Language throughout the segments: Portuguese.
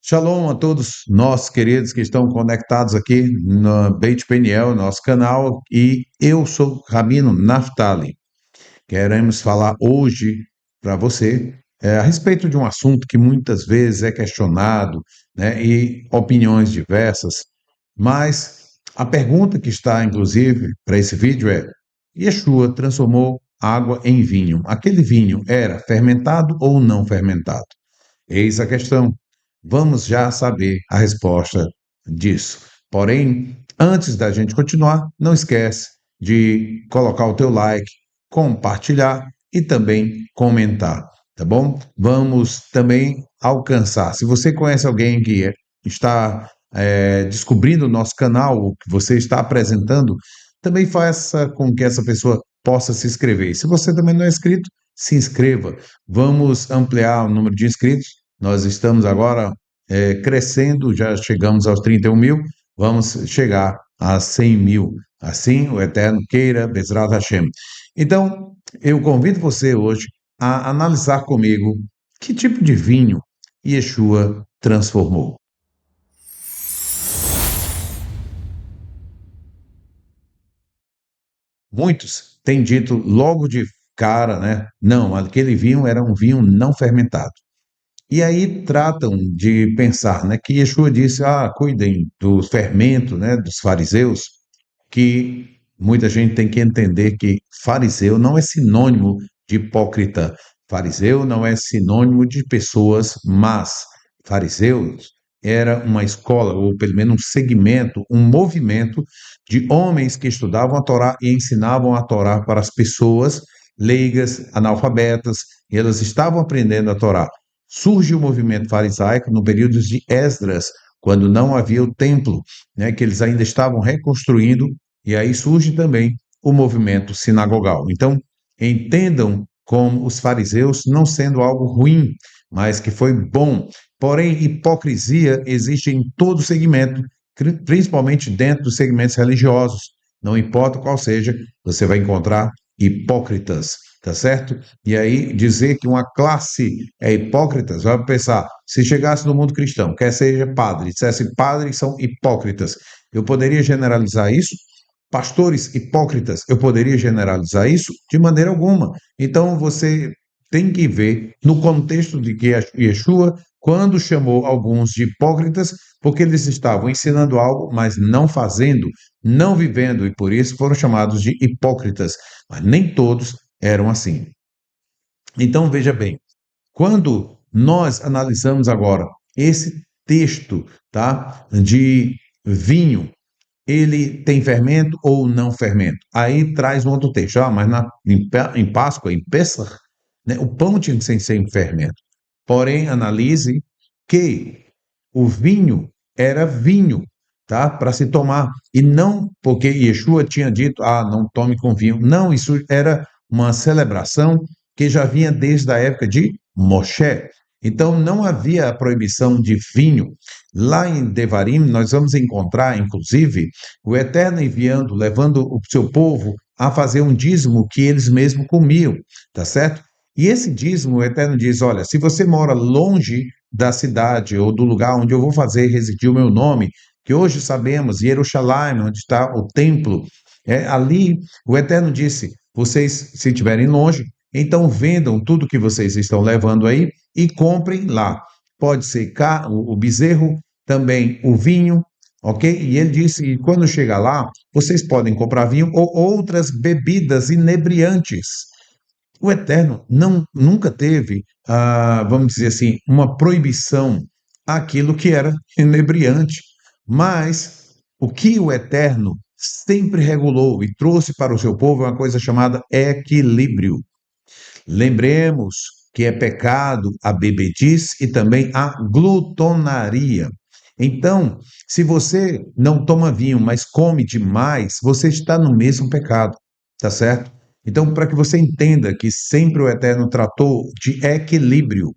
Shalom a todos nós, queridos, que estão conectados aqui no Beit Peniel, nosso canal, e eu sou Rabino Naftali. Queremos falar hoje para você a respeito de um assunto que muitas vezes é questionado, né, e opiniões diversas, mas a pergunta que está, inclusive, para esse vídeo é: Yeshua transformou água em vinho. Aquele vinho era fermentado ou não fermentado? Eis a questão. Vamos já saber a resposta disso. Porém, antes da gente continuar, não esquece de colocar o teu like, compartilhar e também comentar, tá bom? Vamos também alcançar. Se você conhece alguém que está descobrindo o nosso canal, o que você está apresentando, também faça com que essa pessoa possa se inscrever. E se você também não é inscrito, se inscreva. Vamos ampliar o número de inscritos. Nós estamos agora crescendo, já chegamos aos 31 mil, vamos chegar a 100 mil. Assim, o Eterno queira, Bezrat Hashem. Então, eu convido você hoje a analisar comigo que tipo de vinho Yeshua transformou. Muitos têm dito logo de cara, né? Não, aquele vinho era um vinho não fermentado. E aí tratam de pensar, né, que Yeshua disse, cuidem do fermento, né, dos fariseus, que muita gente tem que entender que fariseu não é sinônimo de hipócrita, fariseu não é sinônimo de pessoas más. Fariseus era uma escola, ou pelo menos um segmento, um movimento de homens que estudavam a Torá e ensinavam a Torá para as pessoas leigas, analfabetas, e elas estavam aprendendo a Torá. Surge o movimento farisaico no período de Esdras, quando não havia o templo, né, que eles ainda estavam reconstruindo, e aí surge também o movimento sinagogal. Então, entendam como os fariseus não sendo algo ruim, mas que foi bom. Porém, hipocrisia existe em todo segmento, principalmente dentro dos segmentos religiosos. Não importa qual seja, você vai encontrar hipócritas, tá certo? E aí dizer que uma classe é hipócritas, vai pensar, se chegasse no mundo cristão, quer seja padre, dissesse padres são hipócritas, eu poderia generalizar isso? Pastores hipócritas, eu poderia generalizar isso? De maneira alguma. Então você tem que ver no contexto de que Yeshua, quando chamou alguns de hipócritas, porque eles estavam ensinando algo, mas não fazendo, não vivendo, e por isso foram chamados de hipócritas. Mas nem todos eram assim. Então veja bem, quando nós analisamos agora esse texto, tá, de vinho, ele tem fermento ou não fermento? Aí traz um outro texto, mas em Páscoa, em Pessah, né, o pão tinha que ser sem fermento. Porém, analise que o vinho era vinho, tá? Para se tomar. E não porque Yeshua tinha dito, não tome com vinho. Não, isso era uma celebração que já vinha desde a época de Moshe. Então não havia a proibição de vinho. Lá em Devarim, nós vamos encontrar, inclusive, o Eterno enviando, levando o seu povo a fazer um dízimo que eles mesmos comiam, tá certo? E esse dízimo, o Eterno diz: olha, se você mora longe da cidade ou do lugar onde eu vou fazer residir o meu nome, que hoje sabemos, Jerusalém, onde está o templo, ali o Eterno disse: vocês, se estiverem longe, então vendam tudo que vocês estão levando aí e comprem lá. Pode ser o bezerro, também o vinho, ok? E ele disse que quando chegar lá, vocês podem comprar vinho ou outras bebidas inebriantes. O Eterno nunca teve, vamos dizer assim, uma proibição àquilo que era inebriante, mas o que o Eterno sempre regulou e trouxe para o seu povo é uma coisa chamada equilíbrio. Lembremos que é pecado a bebedice e também a glutonaria. Então, se você não toma vinho, mas come demais, você está no mesmo pecado, tá certo? Então, para que você entenda que sempre o Eterno tratou de equilíbrio.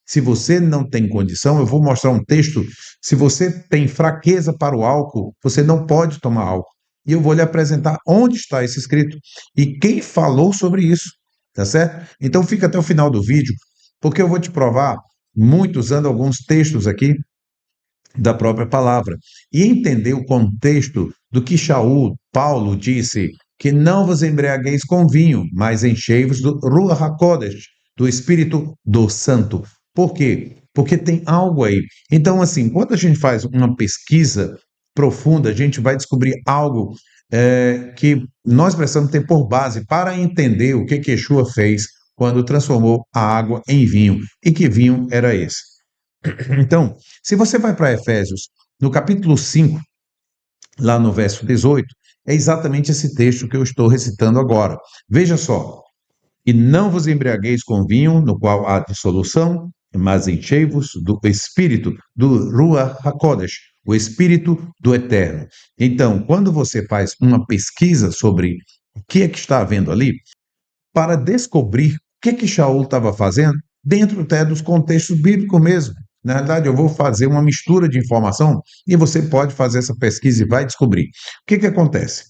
Se você não tem condição, eu vou mostrar um texto. Se você tem fraqueza para o álcool, você não pode tomar álcool. E eu vou lhe apresentar onde está isso escrito e quem falou sobre isso, tá certo? Então fica até o final do vídeo, porque eu vou te provar, muito usando alguns textos aqui, da própria palavra e entender o contexto do que Paulo disse, que não vos embriagueis com vinho, mas enchei-vos do Ruach HaKodesh, do Espírito do Santo. Por quê? Porque tem algo aí. Então, assim, quando a gente faz uma pesquisa profunda, a gente vai descobrir algo que nós precisamos ter por base para entender o que Yeshua fez quando transformou a água em vinho. E que vinho era esse? Então, se você vai para Efésios, no capítulo 5, lá no verso 18, é exatamente esse texto que eu estou recitando agora. Veja só: e não vos embriagueis com vinho, no qual há dissolução, mas enchei-vos do Espírito, do Ruach HaKodesh, o Espírito do Eterno. Então, quando você faz uma pesquisa sobre o que é que está havendo ali, para descobrir o que Shaul estava fazendo dentro até dos contextos bíblicos mesmo. Na verdade, eu vou fazer uma mistura de informação e você pode fazer essa pesquisa e vai descobrir. O que acontece?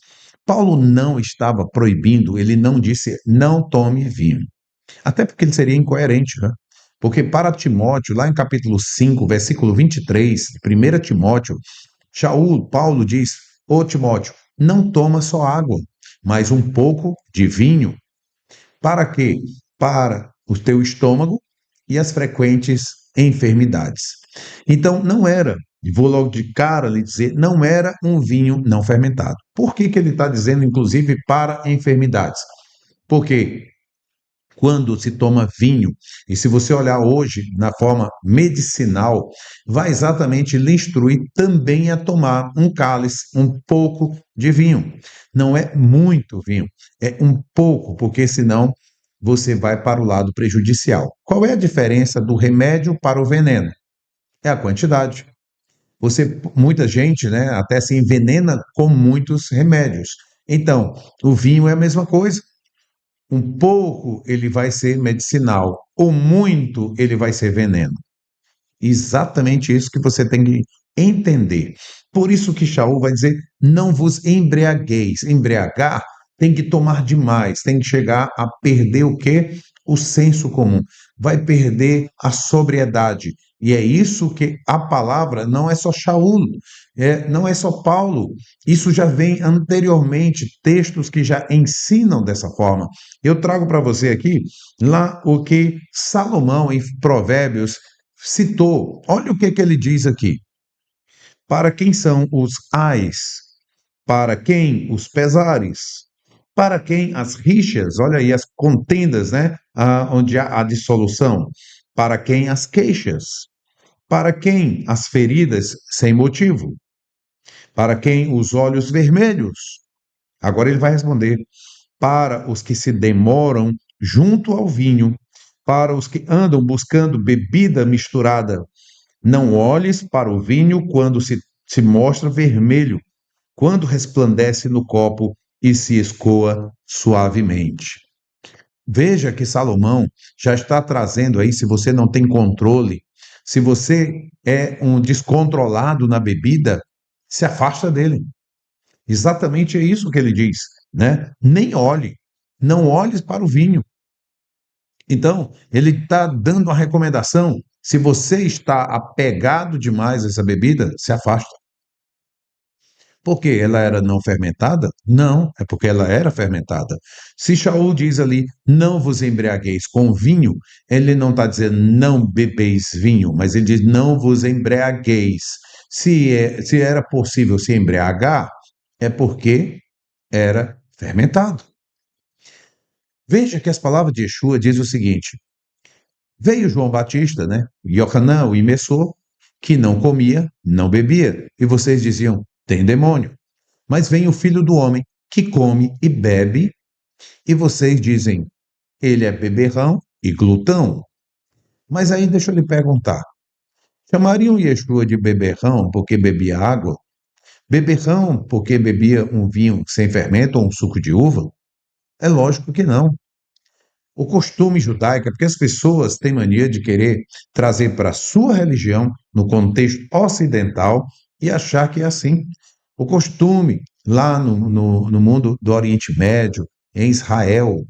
Paulo não estava proibindo, ele não disse não tome vinho. Até porque ele seria incoerente, né? Porque para Timóteo, lá em capítulo 5, versículo 23, 1 Timóteo, Paulo diz: Ô Timóteo, não toma só água, mas um pouco de vinho. Para quê? Para o teu estômago e as frequentes enfermidades. Então, não era, vou logo de cara lhe dizer, não era um vinho não fermentado. Por que ele está dizendo, inclusive, para enfermidades? Porque quando se toma vinho, e se você olhar hoje na forma medicinal, vai exatamente lhe instruir também a tomar um cálice, um pouco de vinho. Não é muito vinho, é um pouco, porque senão você vai para o lado prejudicial. Qual é a diferença do remédio para o veneno? É a quantidade. Muita gente, né, até se envenena com muitos remédios. Então, o vinho é a mesma coisa. Um pouco ele vai ser medicinal, ou muito ele vai ser veneno. Exatamente isso que você tem que entender. Por isso que Shaul vai dizer: não vos embriagueis. Embriagar tem que tomar demais, tem que chegar a perder o quê? O senso comum. Vai perder a sobriedade. E é isso que a palavra não é só Shaul, não é só Paulo. Isso já vem anteriormente, textos que já ensinam dessa forma. Eu trago para você aqui lá o que Salomão, em Provérbios, citou. Olha o que ele diz aqui. Para quem são os ais? Para quem os pesares? Para quem as rixas? Olha aí as contendas, né? Onde há a dissolução. Para quem as queixas? Para quem as feridas sem motivo? Para quem os olhos vermelhos? Agora ele vai responder: para os que se demoram junto ao vinho, para os que andam buscando bebida misturada. Não olhes para o vinho quando se mostra vermelho, quando resplandece no copo e se escoa suavemente. Veja que Salomão já está trazendo aí, se você não tem controle, se você é um descontrolado na bebida, se afasta dele. Exatamente é isso que ele diz, né? Nem olhe, não olhes para o vinho. Então, ele está dando uma recomendação. Se você está apegado demais a essa bebida, se afasta. Por quê? Ela era não fermentada? Não, é porque ela era fermentada. Se Shaul diz ali, não vos embriagueis com vinho, ele não está dizendo não bebeis vinho, mas ele diz não vos embriagueis. Se era possível se embriagar, é porque era fermentado. Veja que as palavras de Yeshua diz o seguinte: veio João Batista, né? Yohanan, o imersor, que não comia, não bebia. E vocês diziam, tem demônio. Mas vem o Filho do Homem, que come e bebe, e vocês dizem, ele é beberrão e glutão. Mas aí deixa eu lhe perguntar, chamariam Yeshua de beberrão porque bebia água? Beberrão porque bebia um vinho sem fermento ou um suco de uva? É lógico que não. O costume judaico é porque as pessoas têm mania de querer trazer para a sua religião, no contexto ocidental, e achar que é assim. O costume lá no mundo do Oriente Médio, em Israel,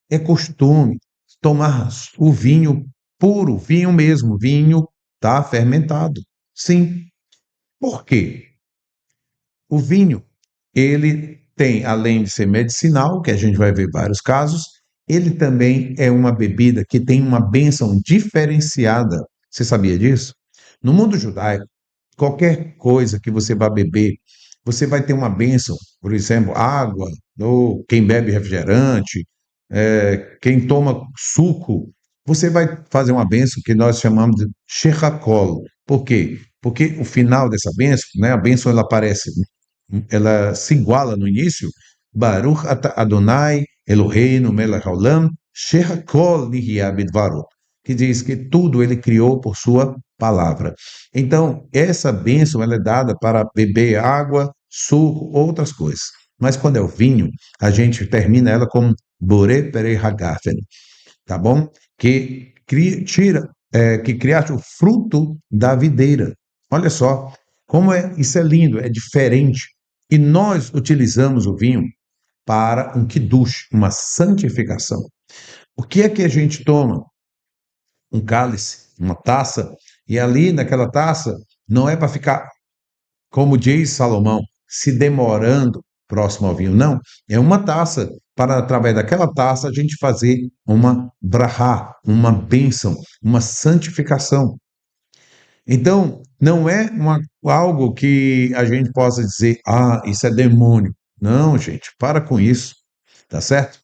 é costume tomar o vinho puro, vinho mesmo, vinho tá fermentado. Sim. Por quê? O vinho, ele tem, além de ser medicinal, que a gente vai ver vários casos, ele também é uma bebida que tem uma bênção diferenciada. Você sabia disso? No mundo judaico, qualquer coisa que você vá beber, você vai ter uma bênção, por exemplo, água, ou quem bebe refrigerante, quem toma suco, você vai fazer uma bênção que nós chamamos de shechakol. Por quê? Porque o final dessa bênção, né, a bênção ela aparece, ela se iguala no início, Baruch ata Adonai Eloheinu melech haolam, shechakol nihya bidvaro, que diz que tudo ele criou por sua palavra. Então, essa bênção ela é dada para beber água, suco, outras coisas. Mas quando é o vinho, a gente termina ela como Boré Perei Hagafen, tá bom? Que criaste o fruto da videira. Olha só, como isso é lindo, é diferente. E nós utilizamos o vinho para um kiddush, uma santificação. O que é que a gente toma? Um cálice, uma taça, e ali naquela taça não é para ficar, como diz Salomão, se demorando próximo ao vinho, não. É uma taça para, através daquela taça, a gente fazer uma brahá, uma bênção, uma santificação. Então, não é algo que a gente possa dizer, isso é demônio. Não, gente, para com isso, tá certo?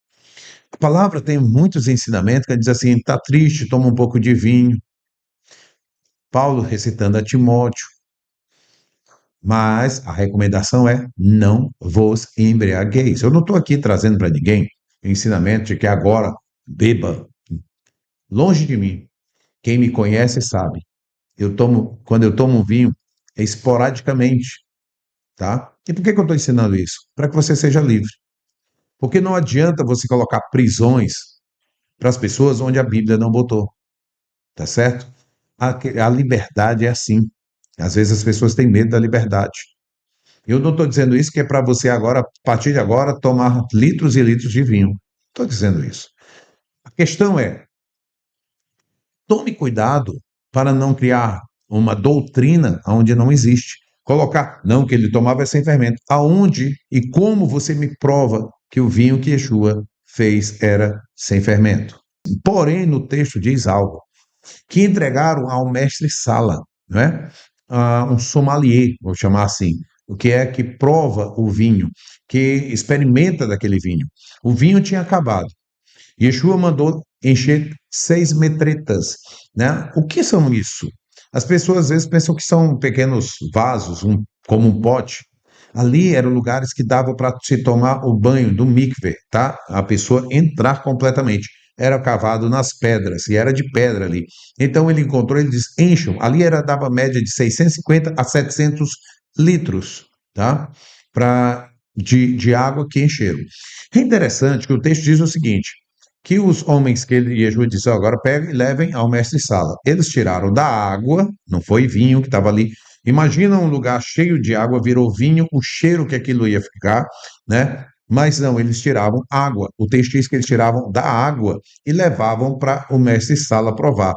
A palavra tem muitos ensinamentos que diz assim, tá triste, toma um pouco de vinho. Paulo recitando a Timóteo, mas a recomendação é não vos embriagueis. Eu não estou aqui trazendo para ninguém o ensinamento de que agora beba. Longe de mim. Quem me conhece sabe. Quando eu tomo um vinho, é esporadicamente, tá? E por que eu estou ensinando isso? Para que você seja livre. Porque não adianta você colocar prisões para as pessoas onde a Bíblia não botou, tá certo? A liberdade é assim. Às vezes as pessoas têm medo da liberdade. Eu não estou dizendo isso que é para você agora, a partir de agora, tomar litros e litros de vinho. Estou dizendo isso. A questão é, tome cuidado para não criar uma doutrina onde não existe. Colocar, não, que ele tomava sem fermento. Aonde e como você me prova que o vinho que Yeshua fez era sem fermento? Porém, no texto diz algo, que entregaram ao mestre Sala, né? Um sommelier, vou chamar assim, o que é que prova o vinho, que experimenta daquele vinho. O vinho tinha acabado. Yeshua mandou encher 6 metretas, né? O que são isso? As pessoas às vezes pensam que são pequenos vasos, como um pote. Ali eram lugares que dava para se tomar o banho do mikve, tá? A pessoa entrar completamente. Era cavado nas pedras, e era de pedra ali. Então ele encontrou, ele diz, encham. Ali dava média de 650 a 700 litros, tá? De água que encheram. É interessante que o texto diz o seguinte, que os homens que ele, Yeshua disse, agora peguem e levem ao mestre Sala. Eles tiraram da água, não foi vinho que estava ali. Imagina um lugar cheio de água, virou vinho, o cheiro que aquilo ia ficar, né? Mas não, eles tiravam água. O texto diz que eles tiravam da água e levavam para o mestre Sala provar.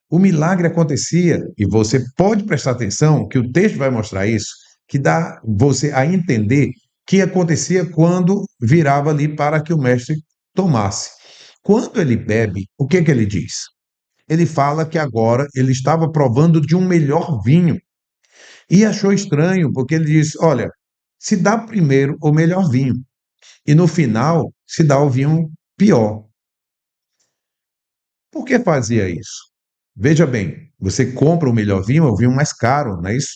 O milagre acontecia, e você pode prestar atenção, que o texto vai mostrar isso, que dá você a entender que acontecia quando virava ali para que o mestre tomasse. Quando ele bebe, o que ele diz? Ele fala que agora ele estava provando de um melhor vinho. E achou estranho, porque ele disse: olha, se dá primeiro o melhor vinho, e no final se dá o vinho pior. Por que fazia isso? Veja bem, você compra o melhor vinho, é o vinho mais caro, não é isso?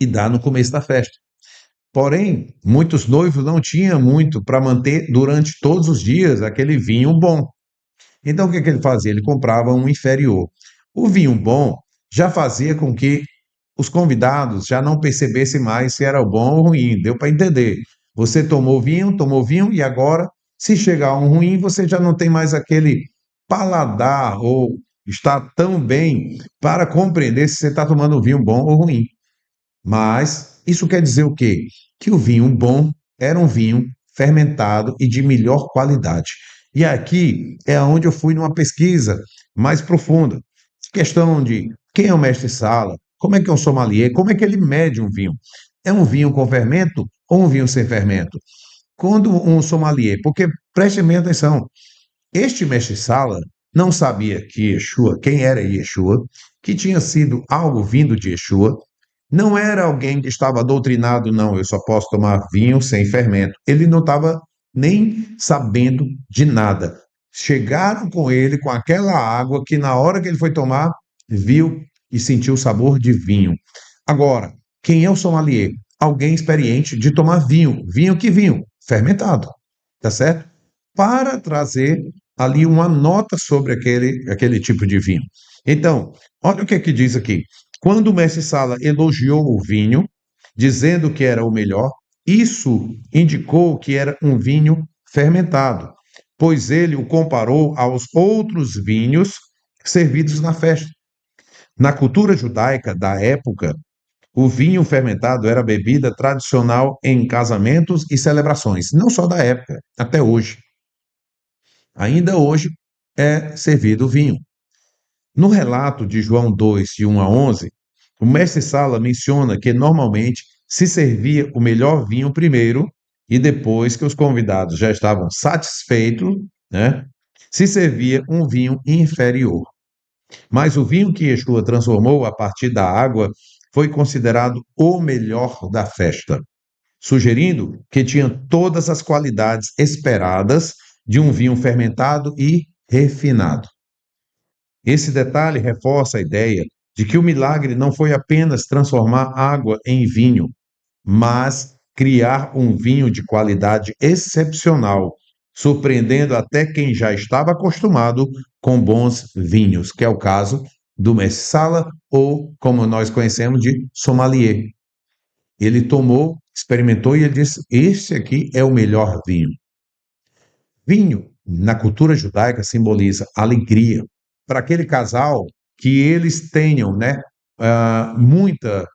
E dá no começo da festa. Porém, muitos noivos não tinham muito para manter durante todos os dias aquele vinho bom. Então, o que ele fazia? Ele comprava um inferior. O vinho bom já fazia com que os convidados já não percebessem mais se era bom ou ruim. Deu para entender. Você tomou vinho, e agora, se chegar um ruim, você já não tem mais aquele paladar ou está tão bem para compreender se você está tomando um vinho bom ou ruim. Mas isso quer dizer o quê? Que o vinho bom era um vinho fermentado e de melhor qualidade. E aqui é onde eu fui numa pesquisa mais profunda. Questão de quem é o mestre Sala, Como é que é um sommelier? Como é que ele mede um vinho? É um vinho com fermento ou um vinho sem fermento? Quando um sommelier, porque preste bem atenção, este mestre-sala não sabia que Yeshua, quem era Yeshua, que tinha sido algo vindo de Yeshua, não era alguém que estava doutrinado, não, eu só posso tomar vinho sem fermento. Ele não estava nem sabendo de nada. Chegaram com ele com aquela água que na hora que ele foi tomar, viu e sentiu o sabor de vinho. Agora, quem é o sommelier? Alguém experiente de tomar vinho. Vinho que vinho? Fermentado. Tá certo? Para trazer ali uma nota sobre aquele tipo de vinho. Então, olha o que é que diz aqui. Quando o mestre Sala elogiou o vinho, dizendo que era o melhor, isso indicou que era um vinho fermentado, pois ele o comparou aos outros vinhos servidos na festa. Na cultura judaica da época, o vinho fermentado era bebida tradicional em casamentos e celebrações, não só da época, até hoje. Ainda hoje é servido vinho. No relato de João 2, de 1 a 11, o mestre Sala menciona que normalmente se servia o melhor vinho primeiro e depois que os convidados já estavam satisfeitos, né, se servia um vinho inferior. Mas o vinho que Yeshua transformou a partir da água foi considerado o melhor da festa, sugerindo que tinha todas as qualidades esperadas de um vinho fermentado e refinado. Esse detalhe reforça a ideia de que o milagre não foi apenas transformar água em vinho, mas criar um vinho de qualidade excepcional, surpreendendo até quem já estava acostumado com bons vinhos, que é o caso do mestre Sala, ou como nós conhecemos de sommelier. Ele tomou, experimentou e ele disse: "Este aqui é o melhor vinho". Vinho, na cultura judaica, simboliza alegria. Para aquele casal, que eles tenham, né, muita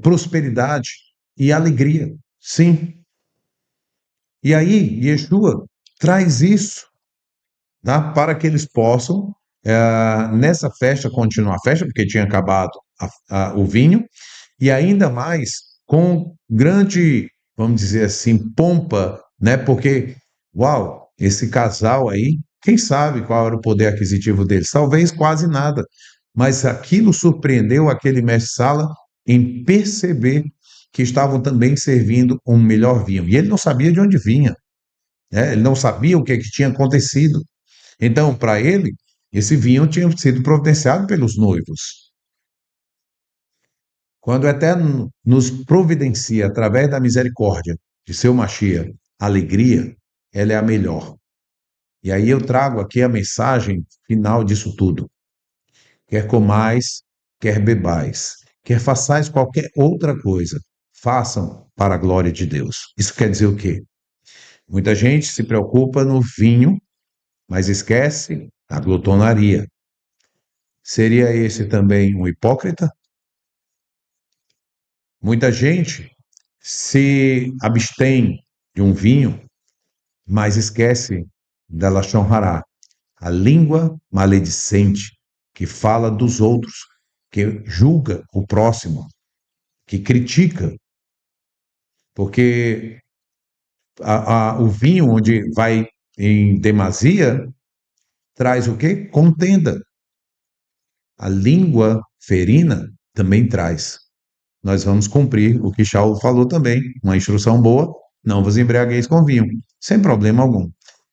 prosperidade e alegria. Sim. E aí, Yeshua traz isso, tá, para que eles possam, nessa festa, continuar a festa, porque tinha acabado o vinho, e ainda mais com grande, vamos dizer assim, pompa, né? Porque, uau, esse casal aí, quem sabe qual era o poder aquisitivo deles? Talvez quase nada, mas aquilo surpreendeu aquele mestre-sala em perceber que estavam também servindo um melhor vinho. E ele não sabia de onde vinha, né? Ele não sabia o que tinha acontecido. Então, para ele, esse vinho tinha sido providenciado pelos noivos. Quando o Eterno nos providencia, através da misericórdia de seu Mashiach, alegria, ela é a melhor. E aí eu trago aqui a mensagem final disso tudo. Quer comais, quer bebais, quer façais qualquer outra coisa, façam para a glória de Deus. Isso quer dizer o quê? Muita gente se preocupa no vinho, mas esquece a glutonaria. Seria esse também um hipócrita? Muita gente se abstém de um vinho, mas esquece da Lashon Hará, a língua maledicente que fala dos outros, que julga o próximo, que critica, porque o vinho onde vai em demasia traz o quê? Contenda. A língua ferina também traz. Nós vamos cumprir o que Shaul falou também, uma instrução boa, não vos embriagueis com vinho, sem problema algum.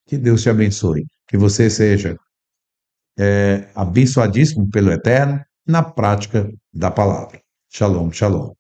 Que Deus te abençoe, que você seja abençoadíssimo pelo Eterno na prática da palavra. Shalom, shalom.